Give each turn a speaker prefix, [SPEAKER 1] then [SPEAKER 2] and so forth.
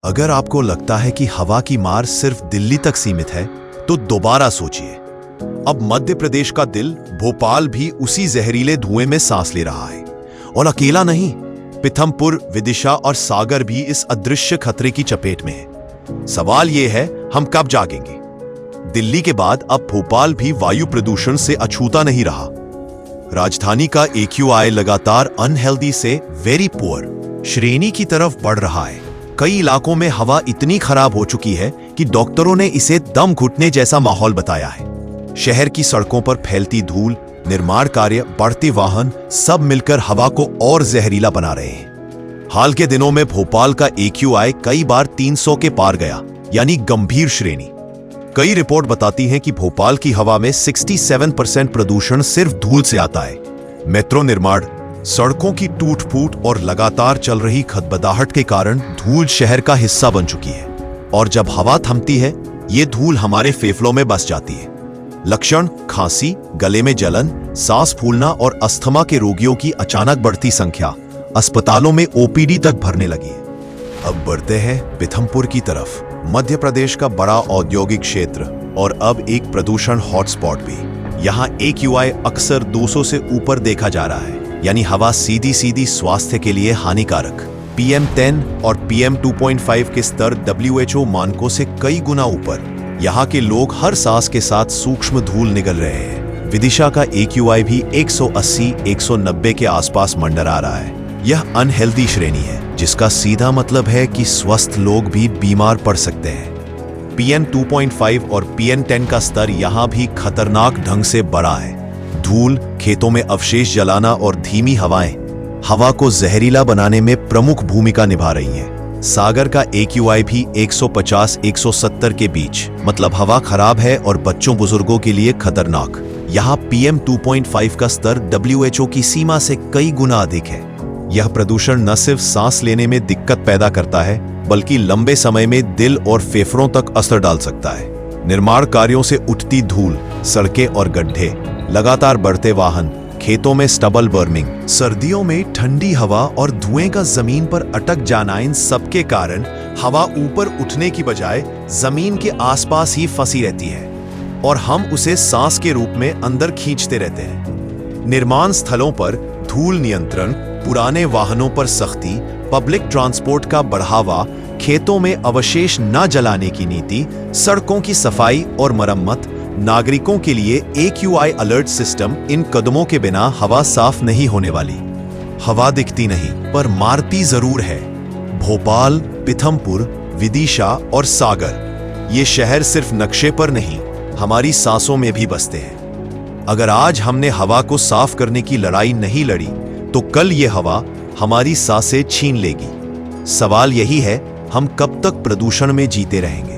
[SPEAKER 1] अगर आपको लगता है कि हवा की मार सिर्फ दिल्ली तक सीमित है, तो दोबारा सोचिए। अब मध्य प्रदेश का दिल भोपाल भी उसी जहरीले धुएं में सांस ले रहा है। और अकेला नहीं, पीथमपुर, विदिशा और सागर भी इस अदृश्य खतरे की चपेट में है। सवाल यह है, हम कब जागेंगे? दिल्ली के बाद अब भोपाल भी वायु प्रदूषण से अछूता नहीं रहा। राजधानी का AQI लगातार अनहेल्दी से वेरी पुअर श्रेणी की तरफ बढ़ रहा है। कई इलाकों में हवा इतनी खराब हो चुकी है कि डॉक्टरों ने इसे दम घुटने जैसा माहौल बताया है। शहर की सड़कों पर फैलती धूल, निर्माण कार्य, बढ़ते वाहन सब मिलकर हवा को और जहरीला बना रहे हैं। हाल के दिनों में भोपाल का AQI कई बार 300 के पार गया, यानी गंभीर श्रेणी। कई रिपोर्ट बताती हैं कि भोपाल की हवा में 67% प्रदूषण सिर्फ धूल से आता है। मेट्रो निर्माण, सड़कों की टूट-फूट और लगातार चल रही खदबदाहट के कारण धूल शहर का हिस्सा बन चुकी है। और जब हवा थमती है, ये धूल हमारे फेफड़ों में बस जाती है। लक्षण: खांसी, गले में जलन, सांस फूलना और अस्थमा के रोगियों की अचानक बढ़ती संख्या। अस्पतालों में OPD तक भरने लगी है। अब बढ़ते हैं पीथमपुर की तरफ। मध्य प्रदेश का बड़ा औद्योगिक क्षेत्र और अब एक प्रदूषण हॉटस्पॉट भी। यहाँ AQI अक्सर 200 से ऊपर देखा जा रहा है, यानी हवा सीधी स्वास्थ्य के लिए हानिकारक। PM10 और PM2.5 के स्तर WHO मानकों से कई गुना ऊपर। यहाँ के लोग हर सांस के साथ सूक्ष्म धूल निगल रहे हैं। विदिशा का AQI भी 180-190 के आसपास मंडरा रहा है। यह अनहेल्दी श्रेणी है, जिसका सीधा मतलब है कि स्वस्थ लोग भी बीमार पड़ सकते हैं। PM2.5 और PM10 का स्तर यहाँ भी खतरनाक ढंग से बढ़ा है। धूल, खेतों में अवशेष जलाना और धीमी हवाएं हवा को जहरीला बनाने में प्रमुख भूमिका निभा रही हैं। सागर का AQI भी 150-170 के बीच, मतलब हवा खराब है और बच्चों बुजुर्गों के लिए खतरनाक। यहाँ PM2.5 का स्तर WHO की सीमा से कई गुना अधिक है। यह प्रदूषण न सिर्फ सांस लेने में दिक्कत पैदा करता है, बल्कि लंबे समय में दिल और फेफड़ों तक असर डाल सकता है। निर्माण कार्यों से उठती धूल, सड़कें और गड्ढे, लगातार बढ़ते वाहन, खेतों में स्टबल बर्निंग, सर्दियों में ठंडी हवा और धुएं का जमीन पर अटक जाना, इन सबके कारण हवा ऊपर उठने की बजाय जमीन के आसपास ही फंसी रहती है और हम उसे सांस के रूप में अंदर खींचते रहते हैं। निर्माण स्थलों पर धूल नियंत्रण, पुराने वाहनों पर सख्ती, पब्लिक ट्रांसपोर्ट का बढ़ावा, खेतों में अवशेष न जलाने की नीति, सड़कों की सफाई और मरम्मत, नागरिकों के लिए AQI अलर्ट सिस्टम, इन कदमों के बिना हवा साफ नहीं होने वाली। हवा दिखती नहीं, पर मारती जरूर है। भोपाल, पीथमपुर, विदिशा और सागर, ये शहर सिर्फ नक्शे पर नहीं, हमारी सांसों में भी बसते हैं। अगर आज हमने हवा को साफ करने की लड़ाई नहीं लड़ी, तो कल ये हवा हमारी सांसें छीन लेगी। सवाल यही है, हम कब तक प्रदूषण में जीते रहेंगे?